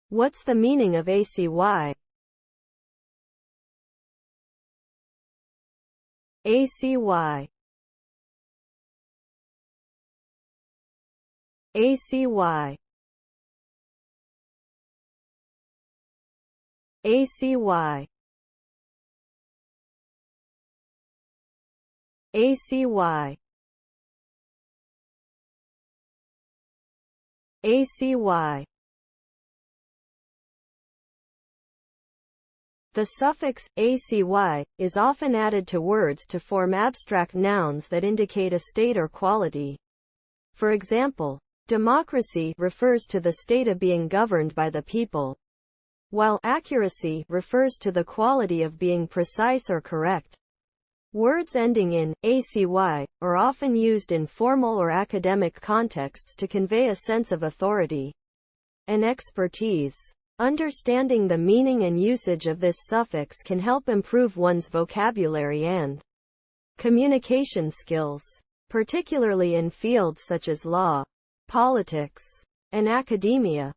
What's the meaning of ACY? ACY. ACY. ACY. ACY. ACY. The suffix acy is often added to words to form abstract nouns that indicate a state or quality. For example, democracy refers to the state of being governed by the people, while accuracy refers to the quality of being precise or correct. Words ending in acy are often used in formal or academic contexts to convey a sense of authority and expertise. Understanding the meaning and usage of this suffix can help improve one's vocabulary and communication skills, particularly in fields such as law, politics, and academia.